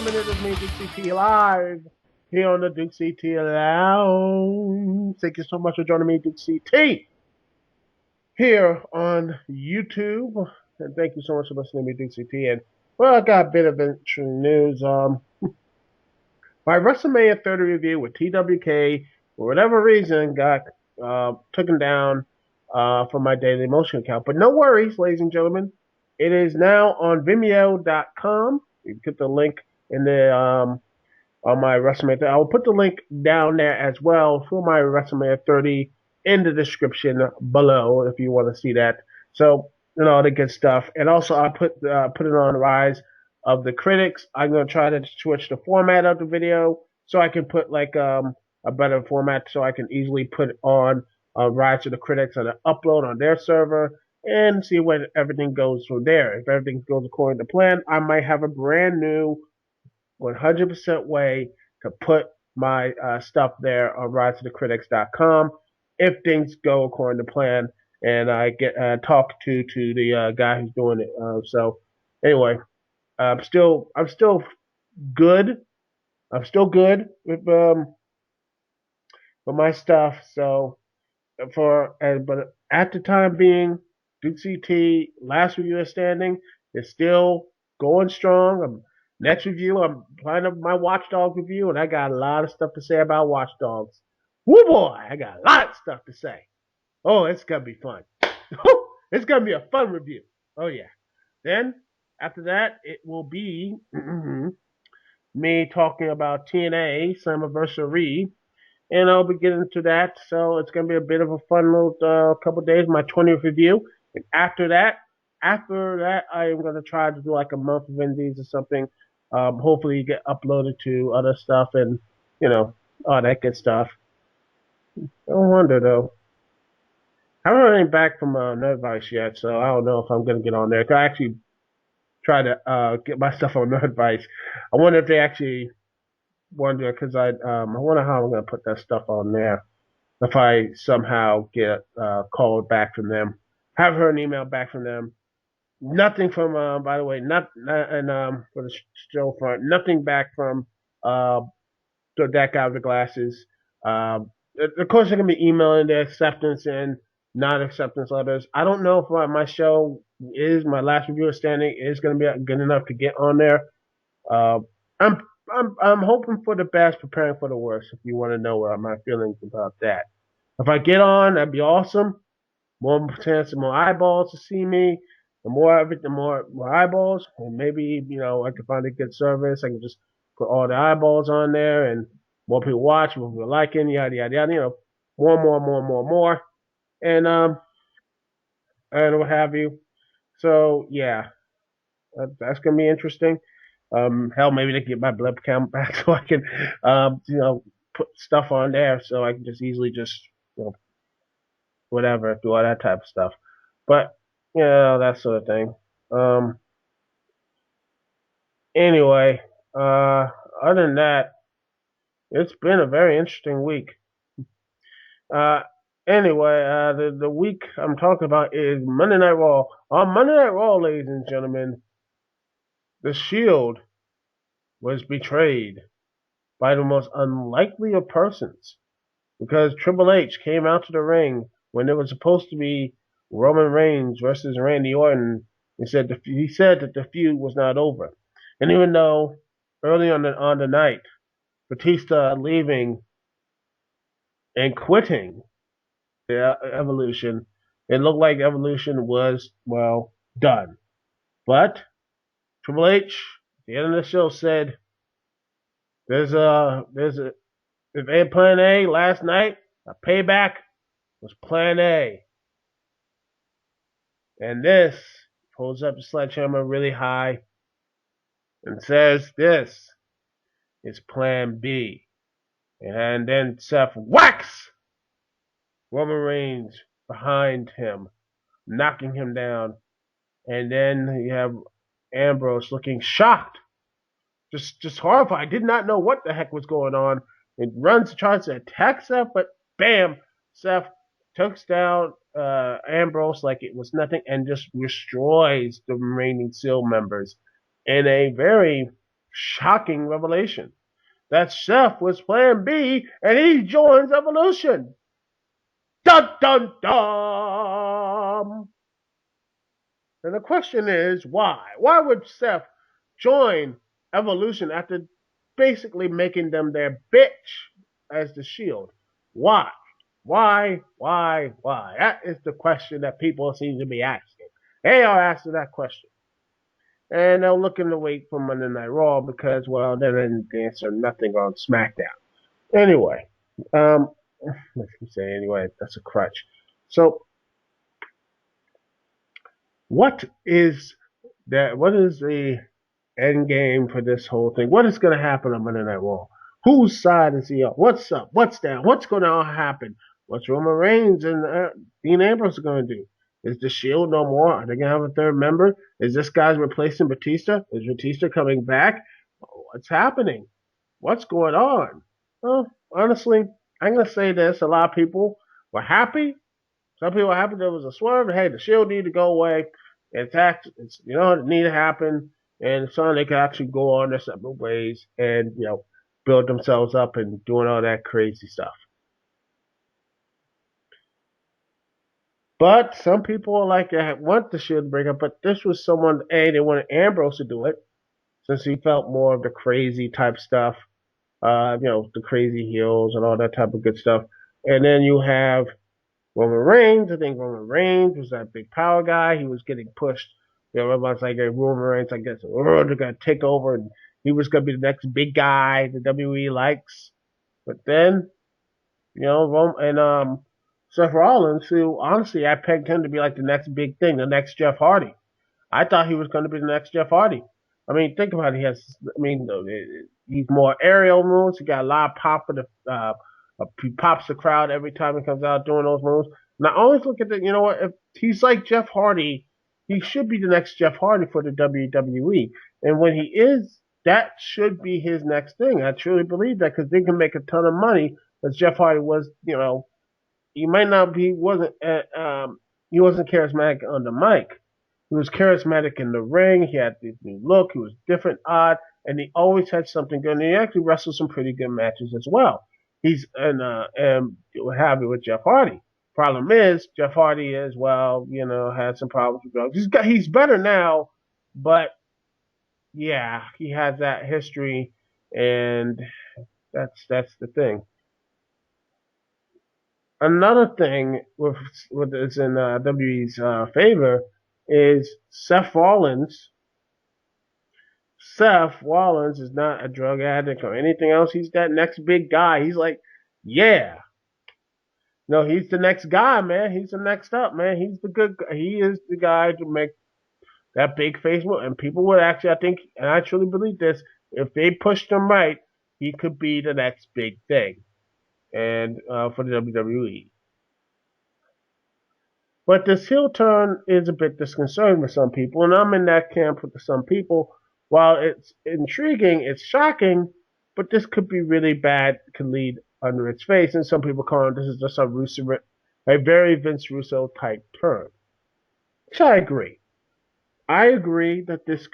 gentlemen, it is me, Dukect live here on the Dukect Lounge. Thank you so much for joining me, Dukect, here on YouTube. And thank you so much for listening to me, Dukect. And, well, I got a bit of interesting news. My WrestleMania 30 review with TWK, for whatever reason, got taken down from my Daily Motion account. But no worries, ladies and gentlemen. It is now on Vimeo.com. You can get the link in the on my WrestleMania. I will put the link down there as well for my WrestleMania 30 in the description below if you want to see that. So all the good stuff. And also I put it on the Rise of the Critics. I'm gonna try to switch the format of the video so I can put like a better format so I can easily put it on Rise of the Critics and upload on their server and see where everything goes from there. If everything goes according to plan, I might have a brand new 100% way to put my stuff there on riseofthecritics.com if things go according to plan and I get talk to the guy who's doing it. So anyway, I'm still good. I'm still good with my stuff. So but at the time being, Dukect last review is standing. It's still going strong. Next review, I'm planning up my Watchdog review, and I got a lot of stuff to say about Watchdogs. Woo boy, I got a lot of stuff to say. Oh, it's gonna be fun. It's gonna be a fun review. Oh yeah. Then after that, it will be me talking about TNA Slammiversary, and I'll be getting to that. So it's gonna be a bit of a fun little couple days. My 20th review, and after that, I am gonna try to do like a month of indies or something. Hopefully, get uploaded to other stuff and all that good stuff. I wonder though. I haven't heard anything back from Nerdvice yet, so I don't know if I'm gonna get on there. I actually try to get my stuff on Nerdvice. I wonder if they actually want to do it because I wonder how I'm gonna put that stuff on there if I somehow get a call back from them. Haven't heard an email back from them. Nothing from, by the way, not and for the show front, nothing back from that guy with the glasses. Of course, they're gonna be emailing their acceptance and non-acceptance letters. I don't know if my show my last review standing is gonna be good enough to get on there. Uh, I'm I'm hoping for the best, preparing for the worst. If you want to know what my feelings about that, if I get on, that'd be awesome. More chance, more eyeballs to see me. The more eyeballs, and maybe I can find a good service. I can just put all the eyeballs on there, and more people watch, more people liking, yada yada yada. More, and what have you. So yeah, that's gonna be interesting. Hell, maybe they can get my blood count back so I can, put stuff on there so I can just easily whatever, do all that type of stuff. But that sort of thing. Anyway, other than that, it's been a very interesting week. Uh, anyway, the week I'm talking about is Monday Night Raw. On Monday Night Raw, ladies and gentlemen, the Shield was betrayed by the most unlikely of persons because Triple H came out to the ring when it was supposed to be Roman Reigns versus Randy Orton. He said that the feud was not over, and even though early on the night, Batista leaving and quitting the Evolution, it looked like Evolution was done. But Triple H at the end of the show said, "There's a if they had Plan A last night, a payback was Plan A." And this pulls up the sledgehammer really high and says, "This is Plan B." And then Seth whacks Roman Reigns behind him, knocking him down. And then you have Ambrose looking shocked, just horrified. Did not know what the heck was going on. It runs, tries to attack Seth, but bam, Seth takes down Ambrose like it was nothing and just destroys the remaining Seal members in a very shocking revelation that Seth was Plan B and he joins Evolution. Dun dun dun! And the question is, why? Why would Seth join Evolution after basically making them their bitch as the Shield? Why? Why? That is the question that people seem to be asking. They are asking that question. And they're looking to wait for Monday Night Raw because, well, they didn't answer nothing on SmackDown. Anyway, let's say anyway, that's a crutch. So, what is that? What is the end game for this whole thing? What is going to happen on Monday Night Raw? Whose side is he on? What's up? What's down? What's going to happen? What's Roman Reigns and Dean Ambrose going to do? Is the Shield no more? Are they going to have a third member? Is this guy's replacing Batista? Is Batista coming back? What's happening? What's going on? Well, honestly, I'm going to say this. A lot of people were happy. Some people were happy there was a swerve. Hey, the Shield need to go away. It's it need to happen, and so they could actually go on their separate ways and build themselves up and doing all that crazy stuff. But some people want the Shield to break up, but this was someone they wanted Ambrose to do it since he felt more of the crazy type stuff, the crazy heels and all that type of good stuff. And then you have Roman Reigns. I think Roman Reigns was that big power guy. He was getting pushed. Everyone's like, hey, Roman Reigns, I guess, they're going to take over, and he was going to be the next big guy the WWE likes. But then, Seth Rollins, who honestly I pegged him to be like the next big thing, the next Jeff Hardy. I thought he was going to be the next Jeff Hardy. I mean, think about it. He's more aerial moves. He got a lot of pop for the. He pops the crowd every time he comes out doing those moves. And I always look at if he's like Jeff Hardy, he should be the next Jeff Hardy for the WWE. And when he is, that should be his next thing. I truly believe that because they can make a ton of money. As Jeff Hardy was, he might not be he wasn't charismatic on the mic. He was charismatic in the ring. He had this new look. He was different, odd, and he always had something good. And he actually wrestled some pretty good matches as well. He's and what have you with Jeff Hardy. Problem is Jeff Hardy as well. Had some problems with drugs. He's better now, but yeah, he has that history, and that's the thing. Another thing with is in WWE's favor is Seth Rollins. Seth Rollins is not a drug addict or anything else. He's that next big guy. He's like, yeah. No, he's the next guy, man. He's the next up, man. He's the good guy. He is the guy to make that big face move. And people would actually, I think, and I truly believe this, if they pushed him right, he could be the next big thing. And for the WWE. But this heel turn is a bit disconcerting for some people, and I'm in that camp with some people. While it's intriguing, it's shocking, but this could be really bad, could lead under its face, and some people call it this is just a very Vince Russo type turn. Which I agree. I agree that this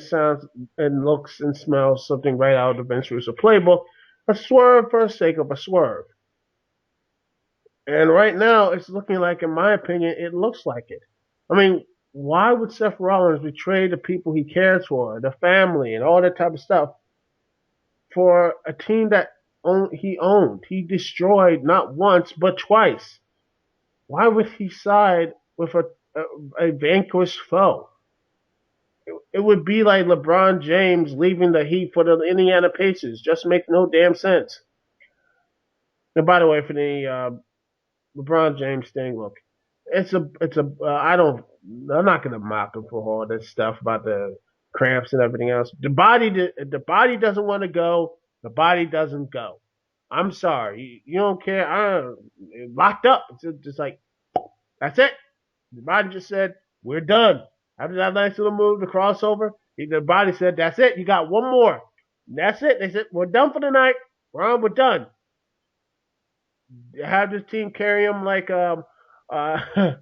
sounds and looks and smells something right out of the Vince Russo playbook, a swerve for the sake of a swerve. And right now, it's looking like, in my opinion, it looks like it. I mean, why would Seth Rollins betray the people he cares for, the family, and all that type of stuff for a team that he owned? He destroyed not once, but twice. Why would he side with a vanquished foe? It would be like LeBron James leaving the Heat for the Indiana Pacers. Just makes no damn sense. And by the way, for the LeBron James thing, look, I'm not gonna mock him for all this stuff about the cramps and everything else. The body doesn't want to go. The body doesn't go. I'm sorry, you don't care. Locked up. It's just like that's it. The body just said we're done. After that nice little move, the crossover, the body said that's it. You got one more. And that's it. They said we're done for the night. We're done. Have this team carry him like uh, you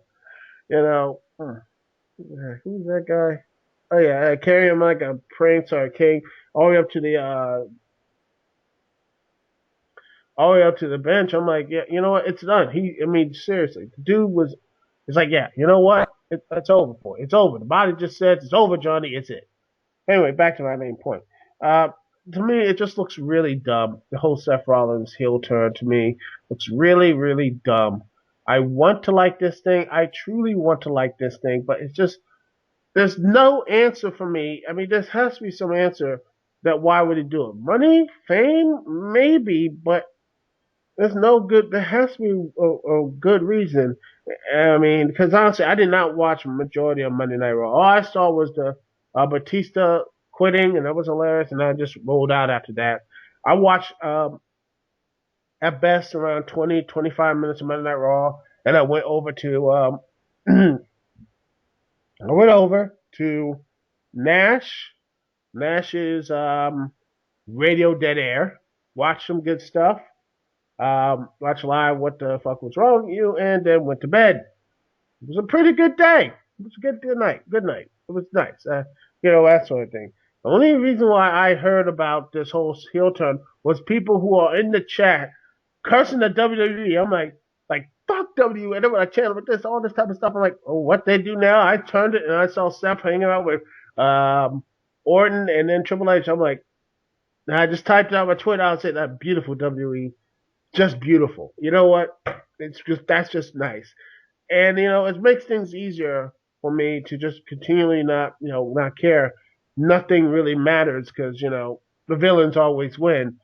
know, who's that guy? Oh yeah, carry him like a prince or a king, all the way up to the all the way up to the bench. I'm like, yeah, you know what? It's done. I mean, seriously, the dude was. It's like, yeah, you know what? It's over for it. It's over. The body just says it's over, Johnny. It's it. Anyway, back to my main point. Uh, to me, it just looks really dumb. The whole Seth Rollins heel turn to me looks really, really dumb. I want to like this thing. I truly want to like this thing, but it's just there's no answer for me. I mean, there has to be some answer that why would he do it? Money, fame, maybe, but there's no good. There has to be a good reason. I mean, because honestly, I did not watch majority of Monday Night Raw. All I saw was the Batista quitting, and that was hilarious. And I just rolled out after that. I watched at best around 20, 25 minutes of Monday Night Raw, and I went over to I went over to Nash. Nash's Radio Dead Air. Watched some good stuff. Watch live what the fuck was wrong with you, and then went to bed. It was a pretty good day. It was a good night. Good night. It was nice. That sort of thing. The only reason why I heard about this whole heel turn was people who are in the chat cursing the WWE. I'm like fuck WWE. And then when I channel with this, all this type of stuff, I'm like, oh, what they do now? I turned it and I saw Seth hanging out with Orton and then Triple H. I'm like, and I just typed out my Twitter. I said that beautiful WWE, just beautiful. You know what? That's just nice. And it makes things easier for me to just continually not care. Nothing really matters because the villains always win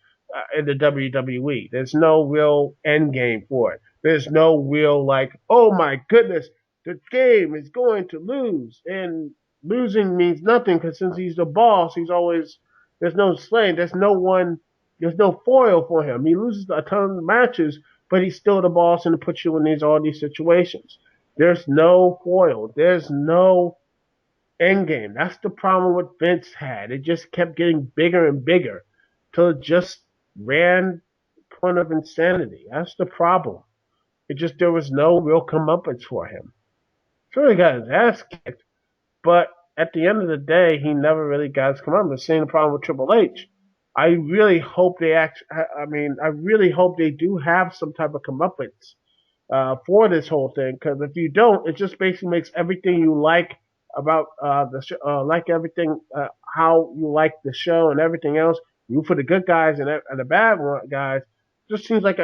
in the WWE. There's no real end game for it. There's no real like, oh my goodness, the game is going to lose, and losing means nothing because since he's the boss, he's always there's no slaying. There's no one. There's no foil for him. He loses a ton of matches, but he's still the boss and puts you in all these situations. There's no foil. There's no end game. That's the problem what Vince had. It just kept getting bigger and bigger till it just ran point of insanity. That's the problem. It just there was no real comeuppance for him. Sure, he got his ass kicked, but at the end of the day, he never really got his comeuppance. Same problem with Triple H. I really hope they I really hope they do have some type of comeuppance for this whole thing. Because if you don't, it just basically makes everything you like about the show, like everything, how you like the show and everything else. You for the good guys and the bad guys, just seems like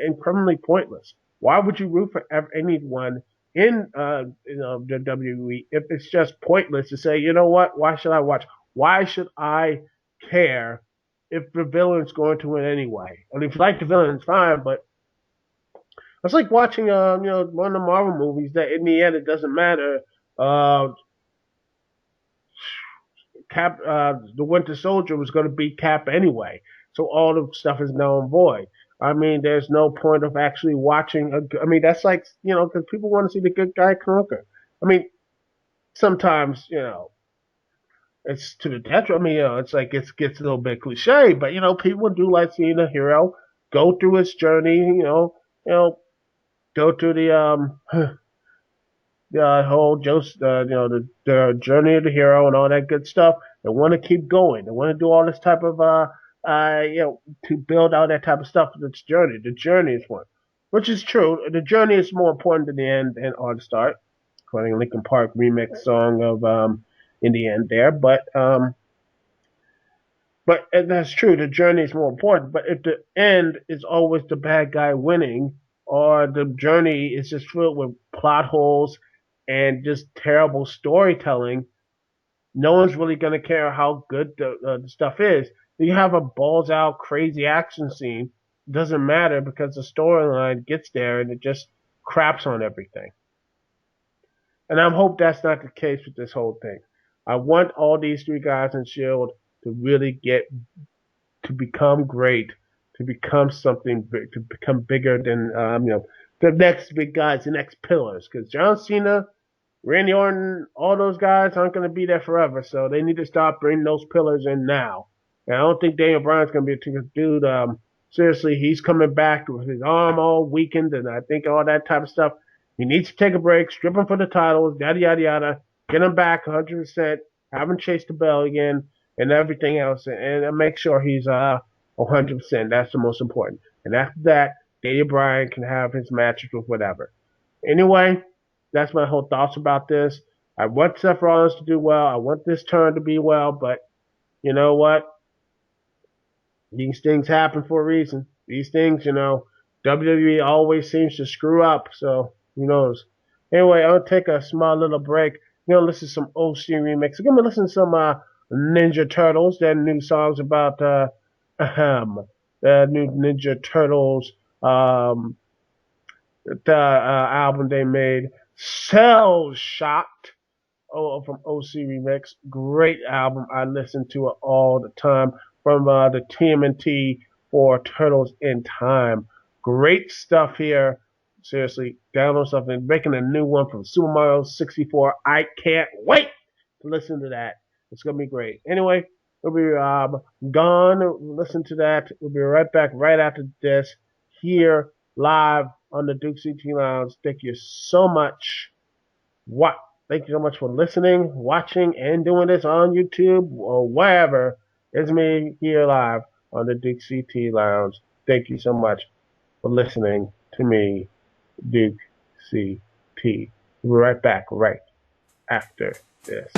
incredibly pointless. Why would you root for anyone in the WWE if it's just pointless to say, you know what? Why should I watch? Why should I care if the villain's going to win anyway? I mean, if you like the villain, it's fine, but it's like watching, one of the Marvel movies that in the end it doesn't matter. Cap, the Winter Soldier was going to beat Cap anyway, so all the stuff is null and void. I mean, there's no point of actually watching. I mean, that's like because people want to see the good guy conquer. I mean, sometimes it's to the detriment. I mean, it's like it gets a little bit cliche, but people do like seeing a hero go through his journey. Go through the whole the journey of the hero and all that good stuff. They want to keep going. They want to do all this type of to build out that type of stuff for this journey. The journey is one, which is true. The journey is more important than the end and or the start. According to Linkin Park remix song of in the end there, but that's true. The journey is more important. But if the end is always the bad guy winning, or the journey is just filled with plot holes and just terrible storytelling, no one's really going to care how good the stuff is. You have a balls out crazy action scene. It doesn't matter because the storyline gets there and it just craps on everything. And I hope that's not the case with this whole thing. I want all these three guys in Shield to really get to become great, to become something big, to become bigger than the next big guys, the next pillars. Because John Cena, Randy Orton, all those guys aren't going to be there forever, so they need to start bringing those pillars in now. And I don't think Daniel Bryan's going to be a dude. Seriously, he's coming back with his arm all weakened, and I think all that type of stuff. He needs to take a break, strip him for the titles, yada yada yada, get him back 100%. have him chase the bell again, and everything else, and make sure he's 100%. That's the most important. And after that, Daniel Bryan can have his matches with whatever. Anyway, that's my whole thoughts about this. I want Seth Rollins to do well. I want this turn to be well, but you know what? These things happen for a reason. These things, WWE always seems to screw up, so who knows? Anyway, I'll take a small little break. Listen to some OC remix. I'm gonna listen to some Ninja Turtles, their new songs about the new Ninja Turtles the album they made, Cell Shocked. From OC Remix. Great album. I listen to it all the time. From the TMNT for Turtles in Time. Great stuff here. Seriously, download something. Making a new one from Super Mario 64. I can't wait to listen to that. It's going to be great. Anyway, we'll be gone. Listen to that. We'll be right back right after this here live on the Dukect Lounge. Thank you so much. What? Thank you so much for listening, watching, and doing this on YouTube or wherever. It's me here live on the Dukect Lounge. Thank you so much for listening to me, Duke CT. We'll be right back right after this.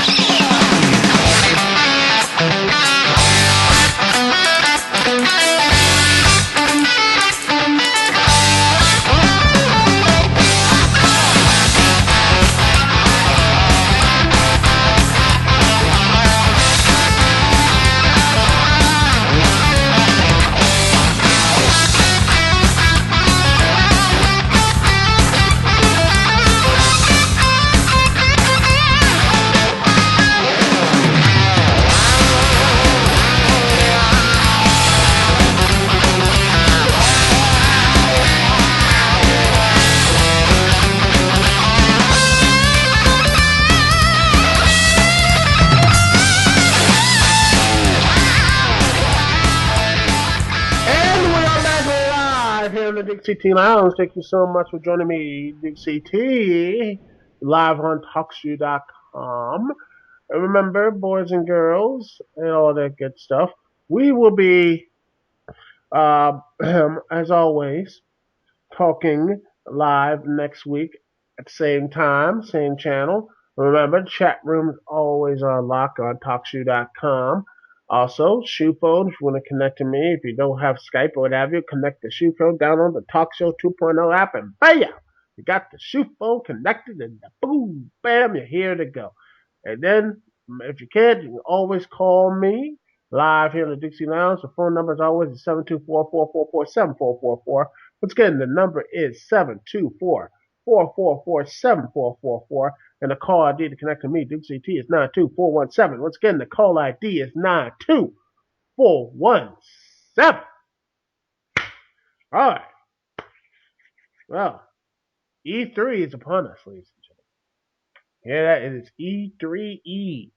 Dukect Lounge. Thank you so much for joining me, Dukect, live on TalkShoe.com. And remember, boys and girls, and all that good stuff, we will be, as always, talking live next week at the same time, same channel. Remember, chat room is always on lock on TalkShoe.com. Also, Shoe Phone, if you want to connect to me, if you don't have Skype or what have you, connect the Shoe Phone, download the Talk Show 2.0 app, and bam! You got the Shoe Phone connected, and boom, bam, you're here to go. And then, if you can, you can always call me live here in the Dukect Lounge. The phone number is always 724-444-7444. Once again, the number is 724-444-7444. And the call ID to connect to me, Dukect, is 92417. Once again, the call ID is 92417. All right. Well, E3 is upon us, ladies and gentlemen. Yeah, that it is E3E.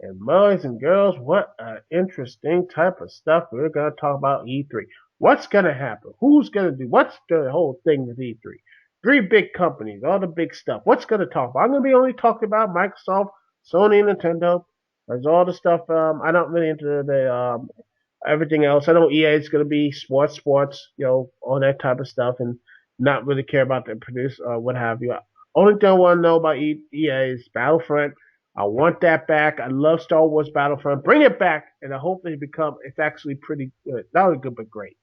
And boys and girls, what an interesting type of stuff we're going to talk about E3. What's going to happen? Who's going to do? What's the whole thing with E3? Three big companies, all the big stuff. What's going to talk about? I'm going to be only talking about Microsoft, Sony, Nintendo. There's all the stuff. I'm not really into the everything else. I know EA is going to be sports, all that type of stuff, and not really care about the produce or what have you. Only thing I want to know about EA is Battlefront. I want that back. I love Star Wars Battlefront. Bring it back, and I hope it's actually pretty good. Not only good, but great.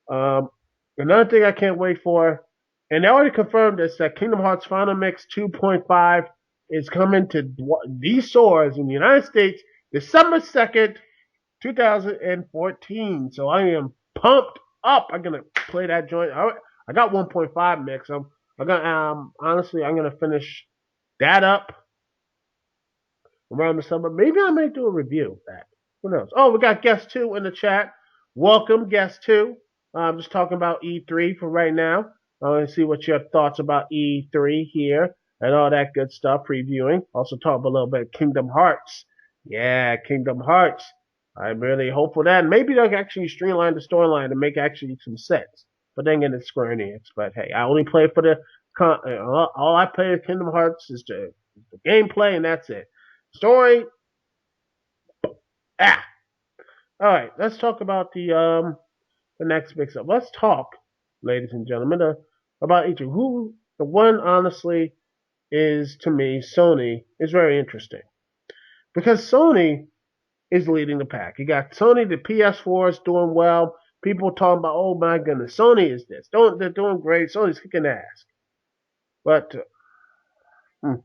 Another thing I can't wait for, and they already confirmed this, that Kingdom Hearts Final Mix 2.5 is coming to these stores in the United States December 2nd, 2014. So I am pumped up. I'm going to play that joint. I got 1.5 mix. Honestly, I'm going to finish that up around the summer. Maybe I may do a review of that. Who knows? Oh, we got guest 2 in the chat. Welcome, guest 2. I'm just talking about E3 for right now. I want to see what your thoughts about E3 here and all that good stuff, previewing. Also talk a little bit of Kingdom Hearts. Yeah, Kingdom Hearts. I'm really hopeful that maybe they'll actually streamline the storyline to make actually some sense. But then again, it's Square Enix. But hey, I only play for all I play of Kingdom Hearts is the gameplay, and that's it. Story, Ah, all right. Let's talk about the next mix up. Let's talk, ladies and gentlemen, about each of who the one honestly is to me. Sony is very interesting because Sony is leading the pack. You got Sony, the PS4 is doing well. People talking about, oh my goodness, Sony is this. They're doing great. Sony's kicking ass. But I'm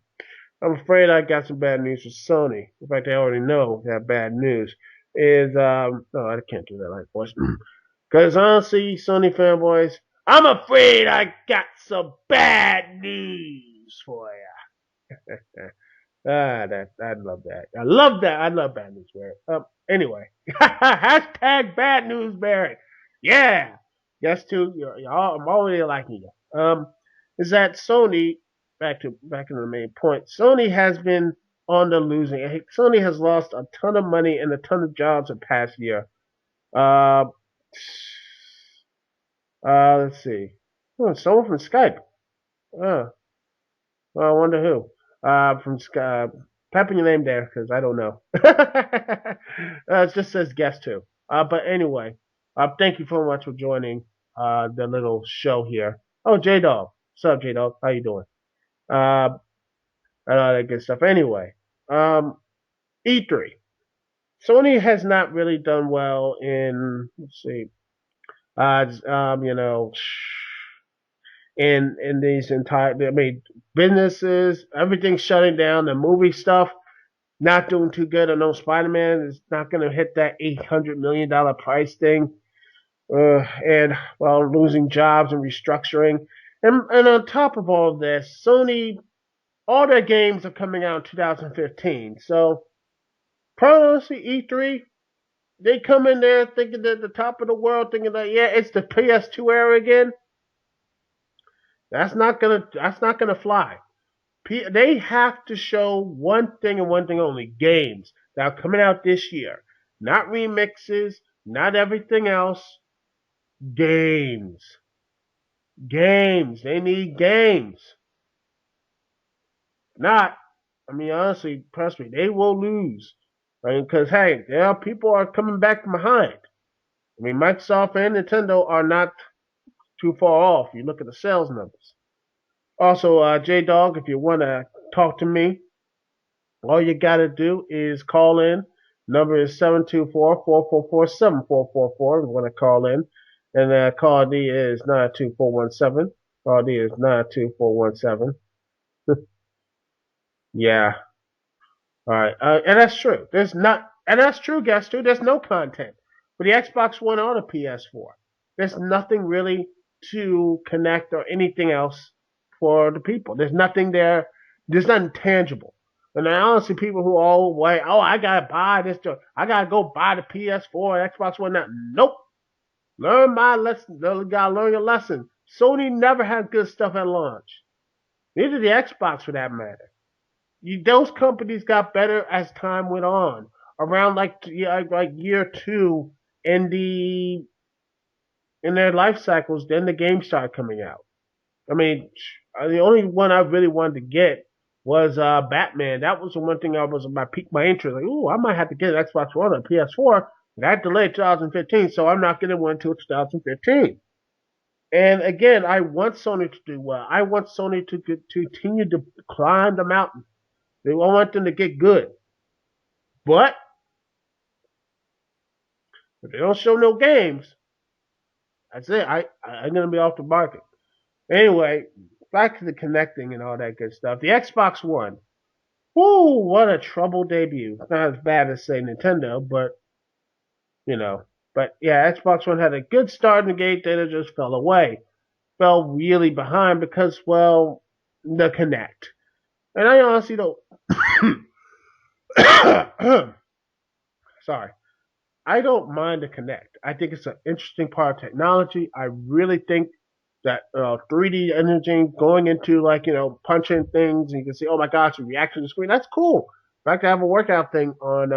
afraid I got some bad news for Sony. In fact, I already know that bad news is no, I can't do that like voice. Because honestly, Sony fanboys, I'm afraid I got some bad news for you. That I love that. I love that. I love bad news, Barry. Anyway, hashtag bad news, Barry. Yeah, yes, too. Y'all, I'm already liking you. Is that Sony? Back to the main point. Sony has been on the losing. Sony has lost a ton of money and a ton of jobs the past year. Uh, let's see. Oh, someone from Skype. Uh, well, I wonder who. From Skype. Type in your name there because I don't know. It just says guest too. But anyway, thank you so much for joining the little show here. Oh, J Dog. What's up, J Dog? How you doing? Uh, and all that good stuff. Anyway, E3. Sony has not really done well in, let's see, you know, in these entire, I mean, businesses, everything's shutting down. The movie stuff not doing too good. I know Spider Man is not going to hit that $800 million price thing, and well, losing jobs and restructuring, and on top of all of this, Sony, all their games are coming out in 2015. So, honestly, E3, they come in there thinking they're the top of the world, thinking that yeah, it's the PS2 era again. That's not gonna fly. They have to show one thing and one thing only: games that are coming out this year, not remixes, not everything else. Games, games. They need games. Not, I mean, honestly, trust me, they will lose. I mean, because hey, there are people are coming back from behind. I mean, Microsoft and Nintendo are not too far off. You look at the sales numbers. Also, J Dog, if you want to talk to me, all you got to do is call in. Number is 724-444-7444. You want to call in. And call ID is 92417. Call ID is 92417. Yeah. All right. And that's true. And that's true, guys, too. There's no content for the Xbox One or the PS4. There's nothing really to connect or anything else for the people. There's nothing there. There's nothing tangible. And I honestly, people who all wait, oh, I gotta buy this, I gotta go buy the PS4 and Xbox One now. Nope. Learn my lesson. You gotta learn your lesson. Sony never had good stuff at launch. Neither the Xbox, for that matter. Those companies got better as time went on. Around like year two in their life cycles, then the games started coming out. I mean, the only one I really wanted to get was Batman. That was the one thing I was my piqued my interest. Like, ooh, I might have to get an Xbox One or PS4. That delayed 2015, so I'm not getting one until 2015. And again, I want Sony to do well. I want Sony to continue to climb the mountain. I want them to get good. But if they don't show no games, that's it. I'm gonna be off the market. Anyway, back to the connecting and all that good stuff. The Xbox One. Whoo, what a trouble debut. Not as bad as say Nintendo, but you know. But yeah, Xbox One had a good start in the gate, then it just fell away. Fell really behind because, well, the Connect. And I honestly don't sorry. I don't mind the Connect. I think it's an interesting part of technology. I really think that 3D imaging going into punching things and you can see, oh my gosh, the reaction to the screen. That's cool. In fact, I have a workout thing on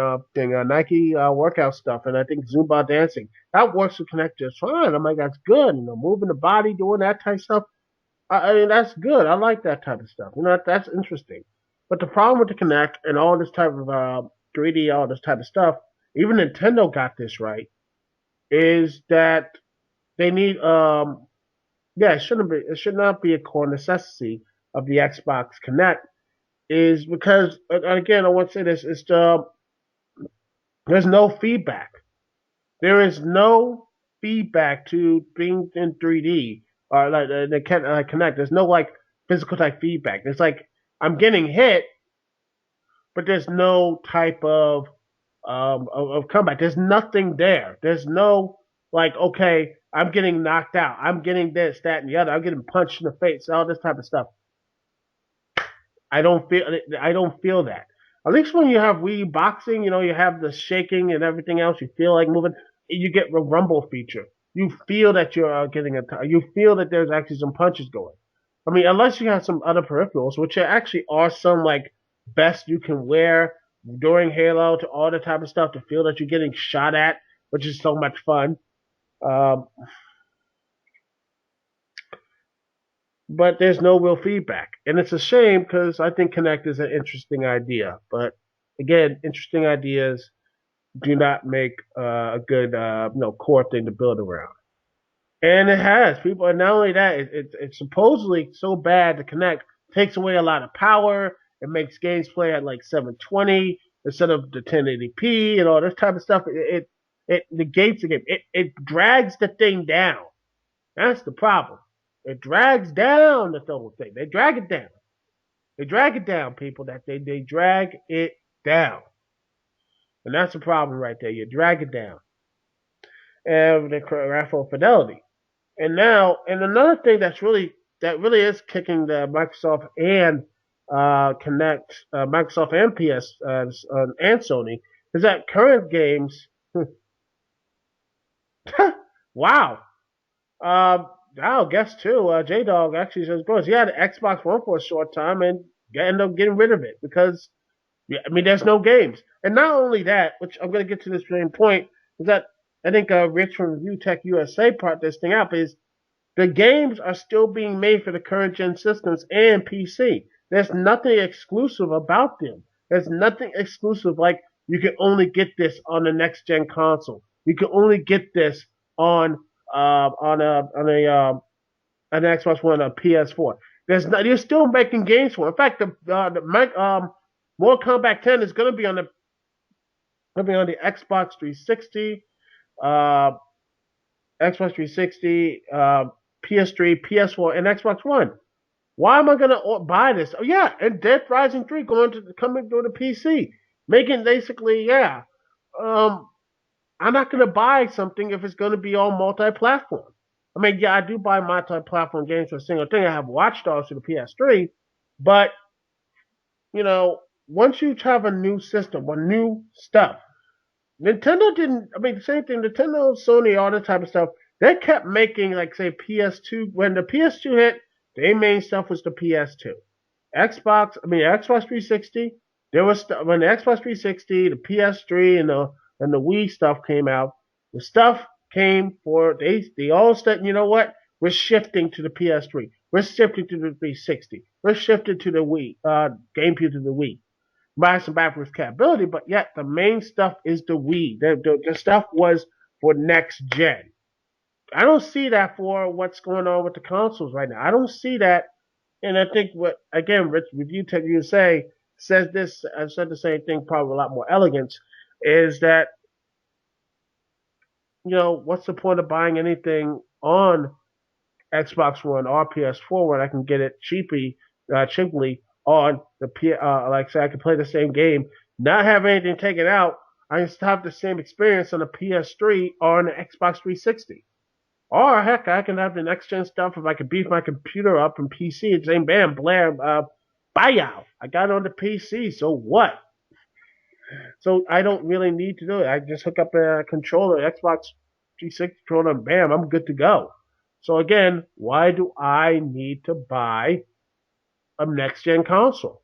Nike workout stuff, and I think Zumba dancing that works with Connect just fine. I'm like, that's good. Moving the body, doing that type of stuff. I mean, that's good. I like that type of stuff. That's interesting. But the problem with the Connect and all this type of 3D, all this type of stuff even Nintendo got this right, is that they need yeah, it should not be a core necessity of the Xbox Connect, is because again I want to say this, it's there's no feedback. There is no feedback to being in 3D or like the Connect. There's no like physical type feedback. It's like I'm getting hit, but there's no type of comeback. There's nothing there. There's no like, okay, I'm getting knocked out. I'm getting this, that, and the other. I'm getting punched in the face. All this type of stuff. I don't feel. I don't feel that. At least when you have Wii boxing, you have the shaking and everything else. You feel like moving. You get the rumble feature. You feel that you're getting a. You feel that there's actually some punches going. I mean, unless you have some other peripherals, which actually are some like best you can wear during Halo to all the type of stuff to feel that you're getting shot at, which is so much fun. Um, but there's no real feedback, and it's a shame because I think Connect is an interesting idea. But again, interesting ideas do not make a good core thing to build around. And it has people, and not only that, it's supposedly so bad. The Connect takes away a lot of power. It makes games play at like 720 instead of the 1080p and all this type of stuff. It negates the game. It drags the thing down. That's the problem. It drags down the whole thing. They drag it down. They drag it down, people. That they drag it down, and that's the problem right there. You drag it down, and the graphical fidelity. And another thing that really is kicking the Microsoft and Connect, Microsoft and PS and Sony is that current games. Wow. I'll guess too. J Dog actually says, "Bros, he had an Xbox One for a short time and ended up getting rid of it because, yeah, I mean, there's no games. And not only that, which I'm going to get to this same point, is that I think Rich from Dukect USA part this thing out is the games are still being made for the current gen systems and PC. There's nothing exclusive about them. There's nothing exclusive like you can only get this on the next gen console. You can only get this on an Xbox One, a PS4. They're still making games for it. In fact, the Mortal Kombat 10 is going to be on the Xbox 360, uh, Xbox 360, PS3, PS4, and Xbox One. Why am I going to buy this? Oh yeah, and Dead Rising 3 coming to the PC, making basically yeah. Um, I'm not going to buy something if it's going to be all multi-platform. I mean, yeah, I do buy multi-platform games for a single thing. I have Watch Dogs for the PS3, but once you have a new system or new stuff, Nintendo didn't. I mean, the same thing. Nintendo, Sony, all that type of stuff. They kept making like say PS2. When the PS2 hit, their main stuff was the PS2. Xbox 360. There was when the Xbox 360, the PS3, and the Wii stuff came out. The stuff came for they all said, you know what? We're shifting to the PS3. We're shifting to the 360. We're shifting to the Wii, GameCube to the Wii by some backwards capability, but yet the main stuff is the Wii. The stuff was for next gen. I don't see that for what's going on with the consoles right now. I don't see that, and I think what again, Rich, Review Tech USA says this. I've said the same thing, probably a lot more elegance. Is that what's the point of buying anything on Xbox One or PS4 when I can get it cheaply on the like say I can play the same game, not have anything taken out. I can still have the same experience on the PS3 or on the Xbox 360. Or heck, I can have the next gen stuff if I can beef my computer up and PC and say, bam, Blair, buyout. I got it on the PC, so what? So I don't really need to do it. I just hook up a controller, Xbox 360 controller, and bam, I'm good to go. So again, why do I need to buy a next gen console?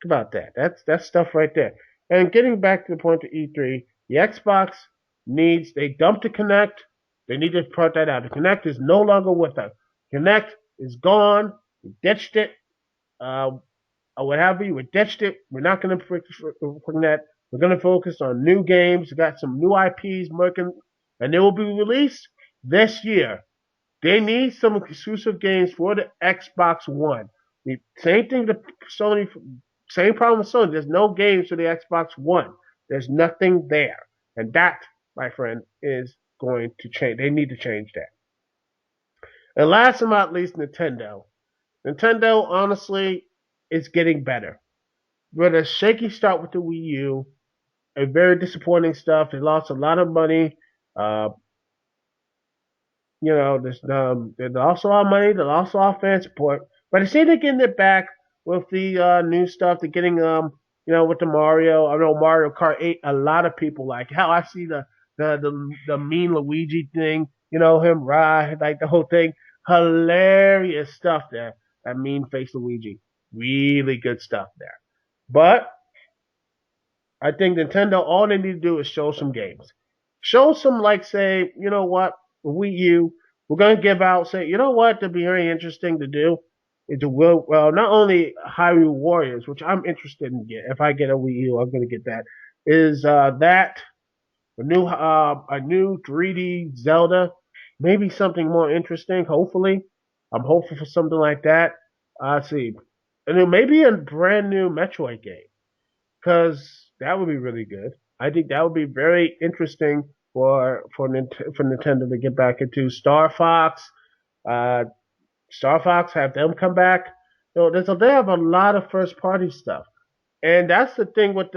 Think about that. That's stuff right there. And getting back to the point of E3, the Xbox they dumped the Connect. They need to put that out. The Connect is no longer with us. Connect is gone. We ditched it. Or what have you. We ditched it. We're not going to bring that. We're going to focus on new games. We got some new IPs working, and they will be released this year. They need some exclusive games for the Xbox One. Same thing to Sony. Same problem with Sony. There's no games for the Xbox One. There's nothing there, and that, my friend, is going to change. They need to change that. And last but not least, Nintendo. Nintendo, honestly, is getting better. We had a shaky start with the Wii U, a very disappointing stuff. They lost a lot of money. Uh, they lost a lot of money. They lost a lot of fan support, but they seem to getting it back with the new stuff. They're getting with the Mario. I know Mario Kart 8. A lot of people like how I see the mean Luigi thing. Him ride like the whole thing. Hilarious stuff there. That mean face Luigi. Really good stuff there. But I think Nintendo, all they need to do is show some games. Show some, like, say, you know what, Wii U, we're going to give out, say, you know what, to be very interesting to do is to, well, not only Hyrule Warriors, which I'm interested in get. If I get a Wii U, I'm going to get that. Is that a new 3D Zelda, maybe something more interesting, hopefully. I'm hopeful for something like that. Let's see. And then maybe a brand new Metroid game because that would be really good. I think that would be very interesting for Nintendo to get back into uh, Star Fox, have them come back. They have a lot of first party stuff, and that's the thing with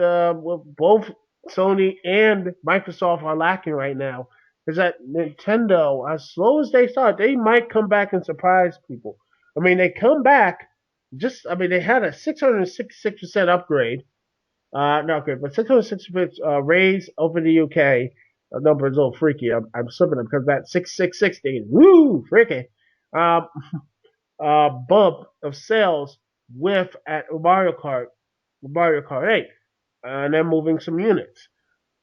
both Sony and Microsoft are lacking right now. Is that Nintendo, as slow as they start, they might come back and surprise people. I mean, they come back. They had a 666% upgrade no, okay, but 606 bits raised over the UK. The number is a little freaky. I'm slipping it because that 666 thing is woo freaky. Um, bump of sales with at Mario Kart 8, and they're moving some units.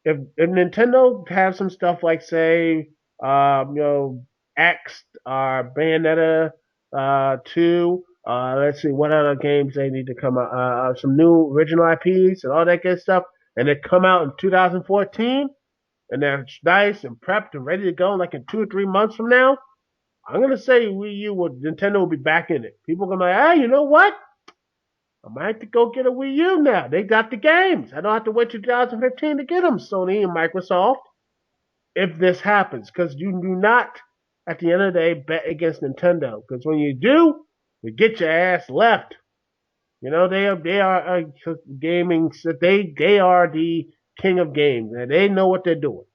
If Nintendo has some stuff like say, X, Bayonetta, 2. Let's see what other games they need to come out. Some new original IPs and all that good stuff, and they come out in 2014, and they're nice and prepped and ready to go, like in 2 or 3 months from now. I'm gonna say Nintendo will be back in it. People are gonna be like, hey, you know what? I might have to go get a Wii U now. They got the games. I don't have to wait till 2015 to get them, Sony and Microsoft, if this happens. Because you do not, at the end of the day, bet against Nintendo. Because when you do, you get your ass left. They are gaming. They are the king of games, and they know what they're doing.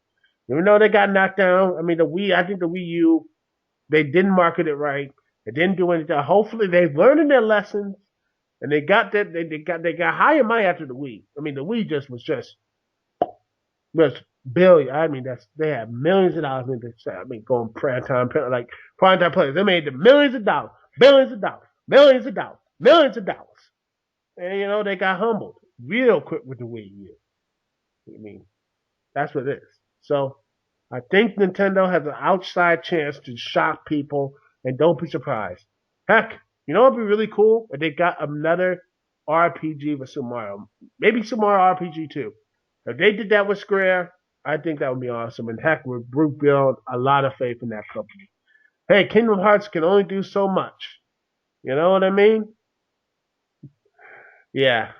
Even though they got knocked down, I mean the Wii. I think the Wii U, they didn't market it right. They didn't do anything. Hopefully, they've learned their lessons and they got that they got higher money after the Wii. I mean, the Wii was billion. I mean, they have millions of dollars. Going prime time players. They made the millions of dollars, billions of dollars, millions of dollars, millions of dollars, and they got humbled real quick with the Wii U. I mean, that's what it is. So I think Nintendo has an outside chance to shock people, and don't be surprised. Heck, you know what would be really cool? If they got another RPG with Super Mario. Maybe Super Mario RPG 2. If they did that with Square, I think that would be awesome. And heck, we build a lot of faith in that company. Hey, Kingdom Hearts can only do so much. You know what I mean? Yeah,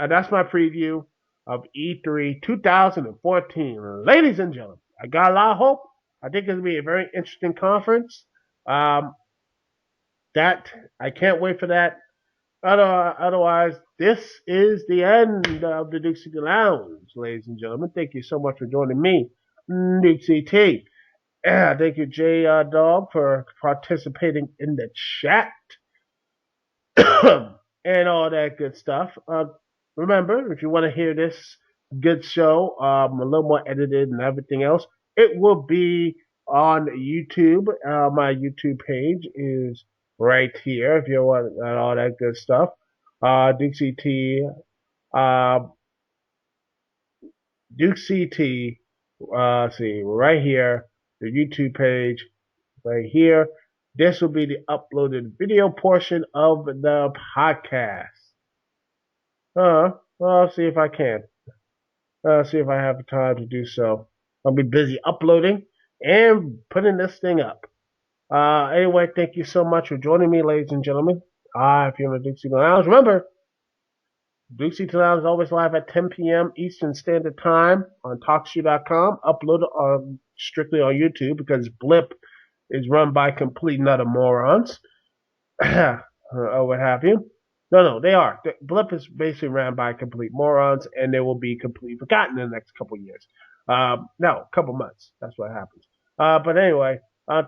that's my preview of E3 2014. Ladies and gentlemen, I got a lot of hope. I think it's going to be a very interesting conference. Um, that I can't wait for that. Otherwise, this is the end of the Dukect Lounge, ladies and gentlemen. Thank you so much for joining me, Dukect. Yeah, thank you, J Dog, for participating in the chat and all that good stuff. Remember, if you want to hear this good show, a little more edited and everything else, it will be on YouTube. My YouTube page is right here if you want all that good stuff. Dukect, uh, Dukect, see, right here, the YouTube page, right here. This will be the uploaded video portion of the podcast. Well, I'll see if I can. See if I have the time to do so. I'll be busy uploading and putting this thing up. Anyway, thank you so much for joining me, ladies and gentlemen. If you're in the Dukect Lounge, remember, Dukect Lounge is always live at 10 p.m. Eastern Standard Time on TalkShoe.com. Uploaded strictly on YouTube because Blip is run by complete and utter morons. Or what have you. No, they are. Blip is basically ran by complete morons, and they will be completely forgotten in the next couple of years. No, couple months. That's what happens. But anyway,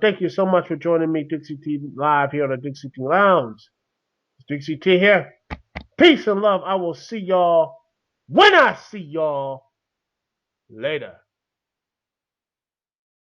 thank you so much for joining me, Dukect Live here on the Dukect Lounge. It's Dukect here. Peace and love. I will see y'all when I see y'all later.